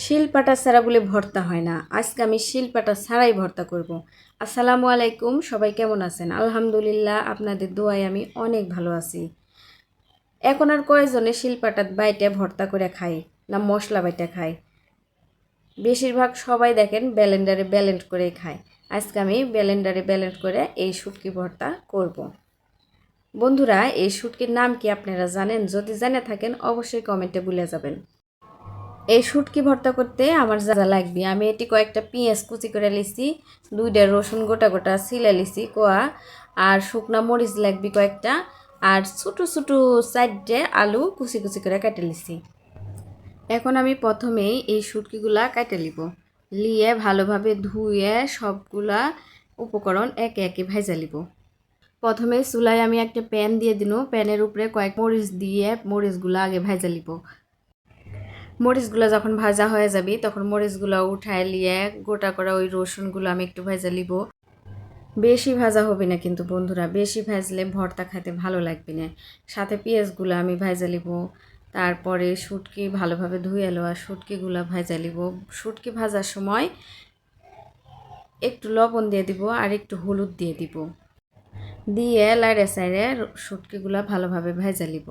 শিলপাটা ছাড়া বলে ভর্তা হয় না। আজকে আমি শিলপাটা ছাড়াই ভর্তা করব। আসসালামু আলাইকুম, সবাই কেমন আছেন? আলহামদুলিল্লাহ, আপনাদের দোয়ায় আমি অনেক ভালো আছি। এখন আর কয়জনে শিলপাটাত বাইটে ভর্তা করে খায় না মশলা বাইটে খায়? বেশিরভাগ সবাই দেখেন ব্লেন্ডারে ব্লেন্ড করে খায়। আজকে আমি ব্লেন্ডারে ব্লেন্ড করে এই শুটকি ভর্তা করব। বন্ধুরা, এই শুটকির নাম কি আপনারা জানেন? যদি জেনে থাকেন অবশ্যই কমেন্টে বলে যাবেন। এই শুটকি ভর্তা করতে আমার যা যা লাগবে, আমি এটি কয়েকটা পেঁয়াজ কুচি করে লিছি, দুইটা রসুন গোটা গোটা ছিলে লিছি কোয়া, আর শুকনা মরিচ লাগবে কয়েকটা, আর ছোটো ছোটো চারটে আলু কুচি কুচি করে কেটে লিছি। এখন আমি প্রথমেই এই শুটকিগুলা কেটে লিব, লিয়ে ভালোভাবে ধুয়ে সবগুলা উপকরণ একে একে ভেজে লিব। প্রথমে চুলায় আমি একটা প্যান দিয়ে দিন, প্যানের উপরে কয়েক মরিচ দিয়ে মরিচগুলো আগে ভেজে লিব। মরিচগুলো যখন ভাজা হয়ে যাবে তখন মরিচগুলো উঠায় নিয়ে গোটা করা ওই রসুনগুলো আমি একটু ভেজে নিব। বেশি ভাজা হবে না কিন্তু বন্ধুরা, বেশি ভাজলে ভর্তা খেতে ভালো লাগবে না। সাথে পেঁয়াজগুলো আমি ভেজে নিব। তারপরে শুটকি ভালোভাবে ধুয়ে নেওয়া শুটকিগুলো ভেজে নিব। শুটকি ভাজার সময় একটু লবণ দিয়ে দিব আর একটু হলুদ দিয়ে দিব, দিয়ে লাইড়ে সাইড়ে শুটকিগুলো ভালোভাবে ভেজে নিব।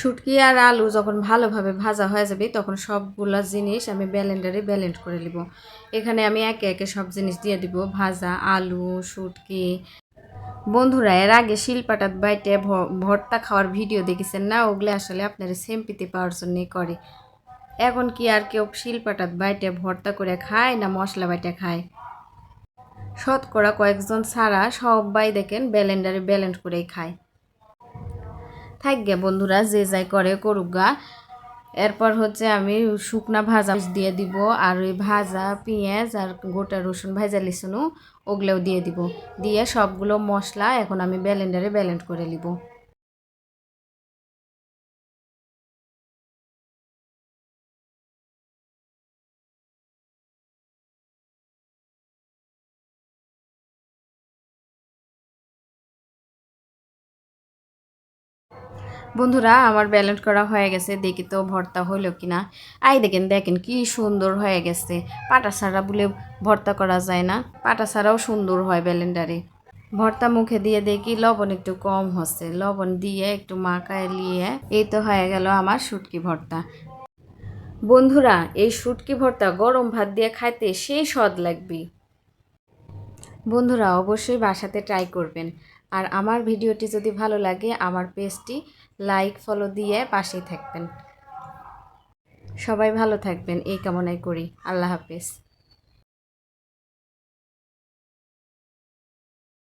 শুটকি আর আলু যখন ভালোভাবে ভাজা হয়ে যাবে তখন সবগুলা জিনিস আমি ব্লেন্ডারে ব্লেন্ড করে নিব। এখানে আমি একে একে সব জিনিস দিয়ে দিব, ভাজা আলু, শুটকি। বন্ধুরা, এর আগে শিলপাটাত বাইটে ভর্তা খাওয়ার ভিডিও দেখেছেন না? ওগুলো আসলে আপনারা সিম্পিতি পাওয়ার জন্যই করে। এখন কি আর কেউ শিলপাটাত বাইটে ভর্তা করে খায় না মশলা বাইটে খায়? শতকরা কয়েকজন ছাড়া সবাই দেখেন ব্লেন্ডারে ব্লেন্ড করেই খায়। থাকবে বন্ধুরা, যে যাই করে করুক গা। এরপর আমি শুকনা ভাজা দিয়ে দিব, আর ওই ভাজা পেঁয়াজ আর গোটা রসুন ভাজা লিসুন ওগুলোও দিয়ে দিব, দিয়ে সবগুলো মশলা এখন আমি ব্লেন্ডারে ব্লেন্ড করে নিব। বন্ধুরা, আমার ব্যালেন্স করা হয়ে গেছে, দেখি তো ভর্তা হইল কিনা। আই দেখেন দেখেন কি সুন্দর হয়ে গেছে। পাটা ছাড়া বলে ভর্তা করা যায় না? পাটা ছাড়াও সুন্দর হয় ব্লেন্ডারে। ভর্তা মুখে দিয়ে দেখি লবণ একটু কম হচ্ছে, লবণ দিয়ে একটু মাখায় নিয়ে এই তো হয়ে গেল আমার শুটকি ভর্তা। বন্ধুরা, এই শুটকি ভর্তা গরম ভাত দিয়ে খাইতে সেই স্বাদ লাগবে। বন্ধুরা, অবশ্যই বাসাতে ট্রাই করবেন। আর আমার ভিডিওটি যদি ভালো লাগে আমার পেজটি লাইক ফলো দিয়ে পাশেই থাকবেন। সবাই ভালো থাকবেন এই কামনাই করি। আল্লাহ হাফেজ।